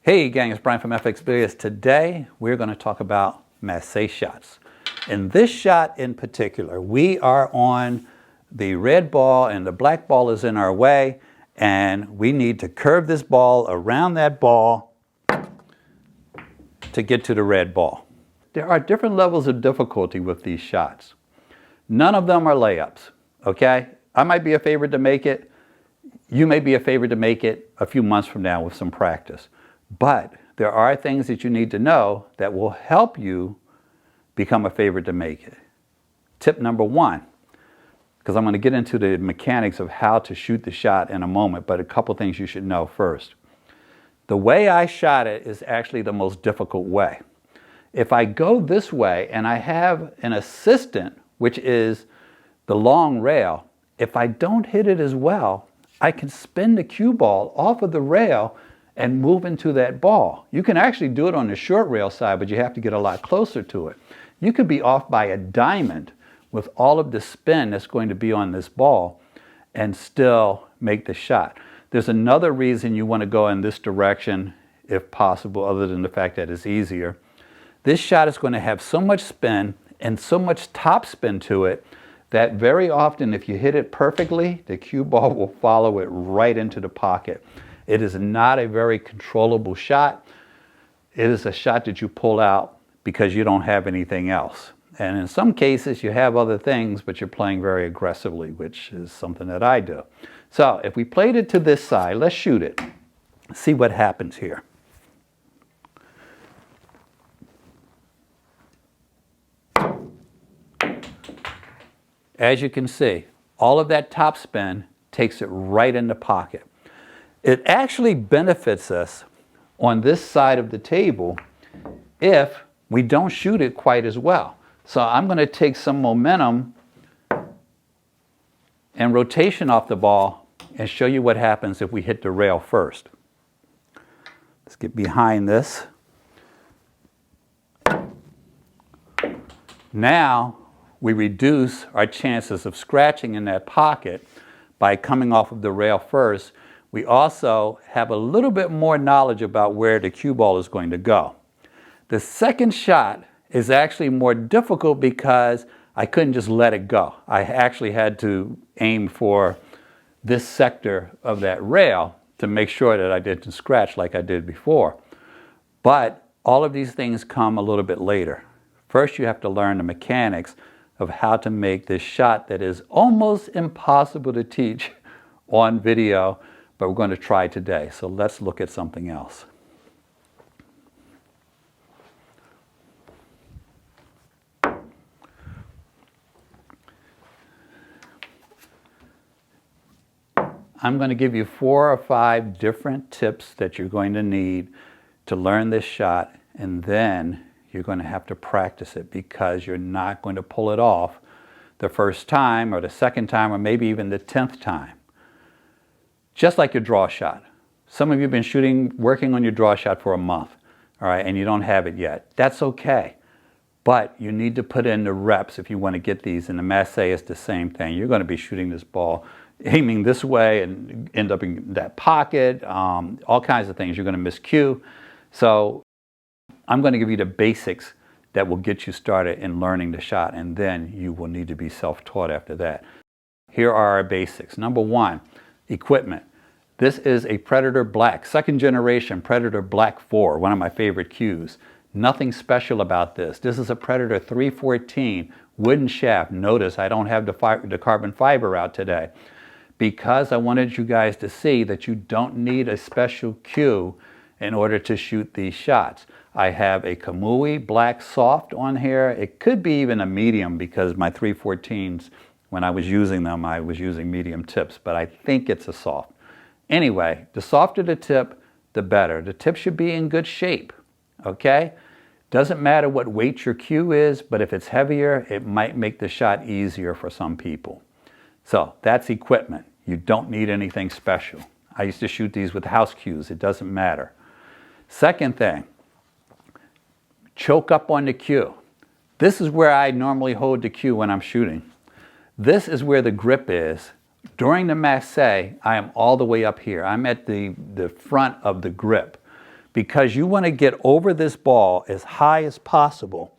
Hey gang, it's Bryan from FXBilliards. Today we're going to talk about Masse shots. In this shot in particular, we are on the red ball and the black ball is in our way, and we need to curve this ball around that ball to get to the red ball. There are different levels of difficulty with these shots. None of them are layups, okay? I might be a favorite to make it. You may be a favorite to make it a few months from now with some practice. But there are things that you need to know that will help you become a favorite to make it. Tip number one, because I'm going to get into the mechanics of how to shoot the shot in a moment, but a couple things you should know first. The way I shot it is actually the most difficult way. If I go this way and I have an assistant, which is the long rail, if I don't hit it as well, I can spin the cue ball off of the rail and move into that ball. You can actually do it on the short rail side, but you have to get a lot closer to it. You could be off by a diamond with all of the spin that's going to be on this ball and still make the shot. There's another reason you want to go in this direction, if possible, other than the fact that it's easier. This shot is going to have so much spin and so much top spin to it that very often if you hit it perfectly, the cue ball will follow it right into the pocket. It is not a very controllable shot. It is a shot that you pull out because you don't have anything else. And in some cases you have other things, but you're playing very aggressively, which is something that I do. So if we played it to this side, let's shoot it. See what happens here. As you can see, all of that top spin takes it right in the pocket. It actually benefits us on this side of the table if we don't shoot it quite as well. So I'm going to take some momentum and rotation off the ball and show you what happens if we hit the rail first. Let's get behind this. Now we reduce our chances of scratching in that pocket by coming off of the rail first. We also have a little bit more knowledge about where the cue ball is going to go. The second shot is actually more difficult because I couldn't just let it go. I actually had to aim for this sector of that rail to make sure that I didn't scratch like I did before. But all of these things come a little bit later. First, you have to learn the mechanics of how to make this shot that is almost impossible to teach on video, but we're going to try today. So let's look at something else. I'm going to give you 4 or 5 different tips that you're going to need to learn this shot, and then you're going to have to practice it because you're not going to pull it off the first time or the second time or maybe even the 10th time. Just like your draw shot. Some of you have been working on your draw shot for a month, all right, and you don't have it yet. That's okay. But you need to put in the reps if you want to get these. And the Masse is the same thing. You're going to be shooting this ball, aiming this way and end up in that pocket, all kinds of things. You're going to miss cue. So I'm going to give you the basics that will get you started in learning the shot, and then you will need to be self-taught after that. Here are our basics. Number 1, equipment. This is a Predator Black, 2nd generation Predator Black 4, one of my favorite cues. Nothing special about this. This is a Predator 314 wooden shaft. Notice I don't have the carbon fiber out today because I wanted you guys to see that you don't need a special cue in order to shoot these shots. I have a Kamui Black Soft on here. It could be even a medium because my 314s, when I was using them, I was using medium tips, but I think it's a soft. Anyway, the softer the tip, the better. The tip should be in good shape, okay? Doesn't matter what weight your cue is, but if it's heavier, it might make the shot easier for some people. So that's equipment. You don't need anything special. I used to shoot these with house cues. It doesn't matter. Second thing, choke up on the cue. This is where I normally hold the cue when I'm shooting. This is where the grip is. During the Masse, I am all the way up here. I'm at the front of the grip. Because you want to get over this ball as high as possible.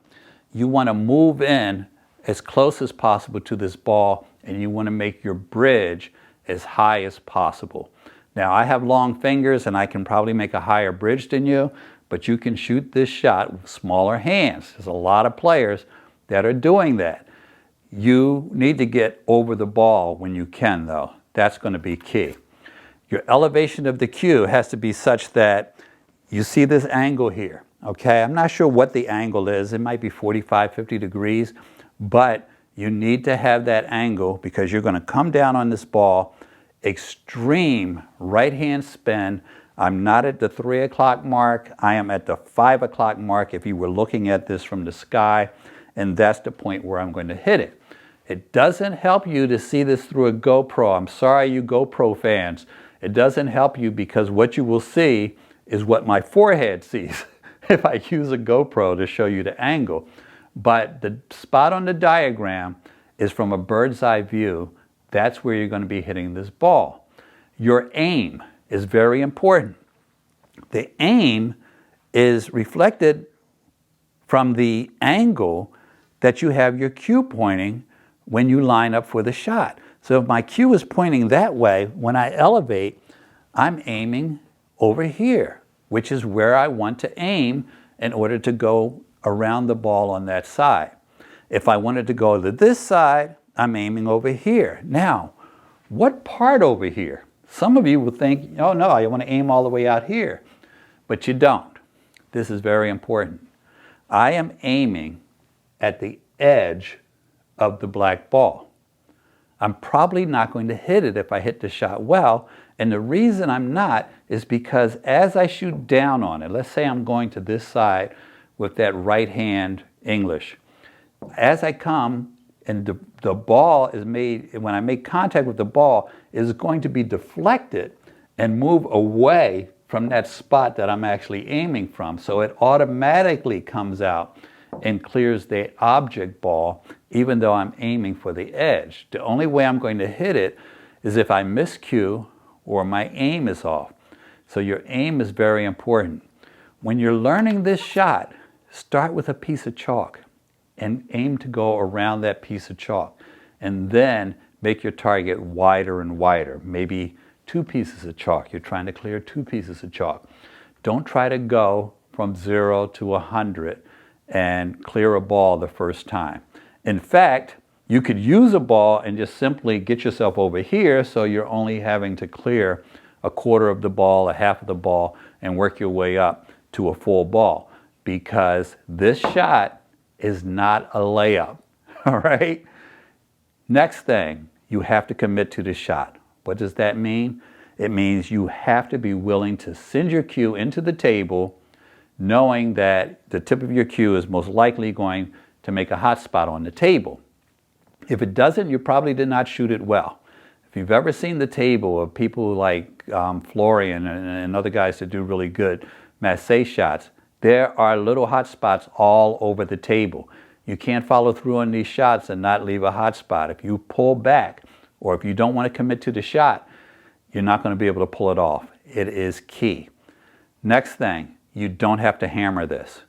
You want to move in as close as possible to this ball, and you want to make your bridge as high as possible. Now, I have long fingers and I can probably make a higher bridge than you, but you can shoot this shot with smaller hands. There's a lot of players that are doing that. You need to get over the ball when you can, though. That's going to be key. Your elevation of the cue has to be such that you see this angle here, okay? I'm not sure what the angle is. It might be 45, 50 degrees, but you need to have that angle because you're going to come down on this ball, extreme right-hand spin. I'm not at the 3 o'clock mark. I am at the 5 o'clock mark if you were looking at this from the sky, and that's the point where I'm going to hit it. It doesn't help you to see this through a GoPro. I'm sorry, you GoPro fans. It doesn't help you because what you will see is what my forehead sees if I use a GoPro to show you the angle. But the spot on the diagram is from a bird's eye view. That's where you're going to be hitting this ball. Your aim is very important. The aim is reflected from the angle that you have your cue pointing when you line up for the shot. So if my cue is pointing that way, when I elevate, I'm aiming over here, which is where I want to aim in order to go around the ball on that side. If I wanted to go to this side, I'm aiming over here. Now, what part over here? Some of you will think, oh no, I want to aim all the way out here, but you don't. This is very important. I am aiming at the edge of the black ball. I'm probably not going to hit it if I hit the shot well, and the reason I'm not is because as I shoot down on it, let's say I'm going to this side with that right hand English. As I come and the ball is made, when I make contact with the ball, is going to be deflected and move away from that spot that I'm actually aiming from. So it automatically comes out and clears the object ball, even though I'm aiming for the edge. The only way I'm going to hit it is if I miscue or my aim is off. So your aim is very important. When you're learning this shot, start with a piece of chalk and aim to go around that piece of chalk. And then make your target wider and wider. Maybe 2 pieces of chalk. You're trying to clear 2 pieces of chalk. Don't try to go from 0 to 100 and clear a ball the first time. In fact, you could use a ball and just simply get yourself over here so you're only having to clear a quarter of the ball, a half of the ball, and work your way up to a full ball. Because this shot is not a layup, all right? Next thing, you have to commit to the shot. What does that mean? It means you have to be willing to send your cue into the table knowing that the tip of your cue is most likely going to make a hot spot on the table. If it doesn't, you probably did not shoot it well. If you've ever seen the table of people like Florian and other guys that do really good Masse shots, there are little hot spots all over the table. You can't follow through on these shots and not leave a hot spot. If you pull back or if you don't want to commit to the shot, you're not going to be able to pull it off. It is key. Next thing, you don't have to hammer this.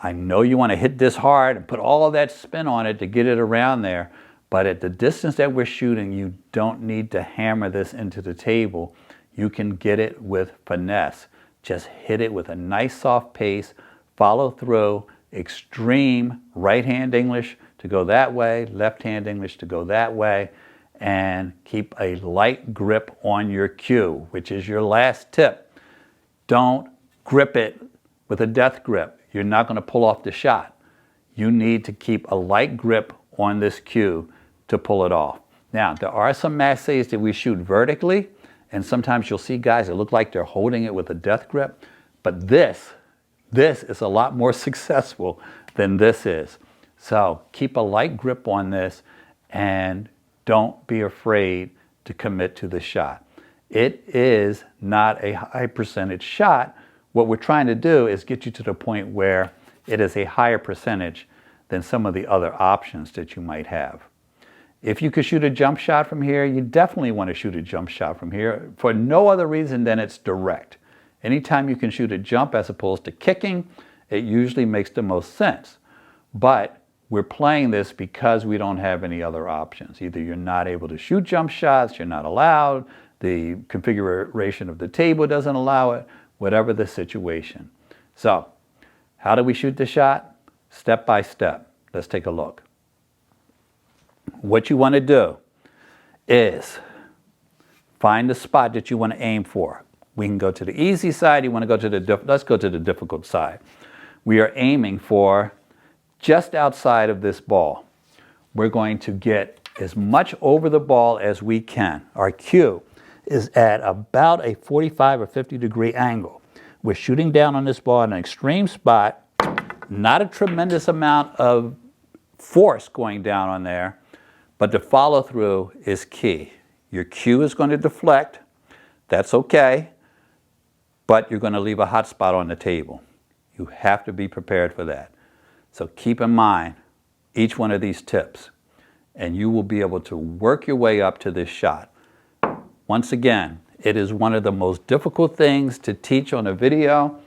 I know you want to hit this hard and put all of that spin on it to get it around there, but at the distance that we're shooting, you don't need to hammer this into the table. You can get it with finesse. Just hit it with a nice soft pace, follow through, extreme right-hand English to go that way, left-hand English to go that way, and keep a light grip on your cue, which is your last tip. Don't grip it with a death grip. You're not going to pull off the shot. You need to keep a light grip on this cue to pull it off. Now, there are some masses that we shoot vertically, and sometimes you'll see guys that look like they're holding it with a death grip, but this is a lot more successful than this is. So keep a light grip on this and don't be afraid to commit to the shot. It is not a high percentage shot. What we're trying to do is get you to the point where it is a higher percentage than some of the other options that you might have. If you could shoot a jump shot from here, you definitely want to shoot a jump shot from here for no other reason than it's direct. Anytime you can shoot a jump as opposed to kicking, it usually makes the most sense. But we're playing this because we don't have any other options. Either you're not able to shoot jump shots, you're not allowed, the configuration of the table doesn't allow it, whatever the situation. So, how do we shoot the shot? Step by step. Let's take a look. What you want to do is find the spot that you want to aim for. We can go to the easy side, you want to go to the let's go to the difficult side. We are aiming for just outside of this ball. We're going to get as much over the ball as we can. Our cue is at about a 45 or 50 degree angle. We're shooting down on this ball in an extreme spot, not a tremendous amount of force going down on there, but the follow through is key. Your cue is going to deflect, that's okay, but you're going to leave a hot spot on the table. You have to be prepared for that. So keep in mind each one of these tips, and you will be able to work your way up to this shot. Once again, it is one of the most difficult things to teach on a video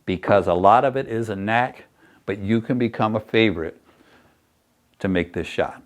because a lot of it is a knack, but you can become a favorite to make this shot.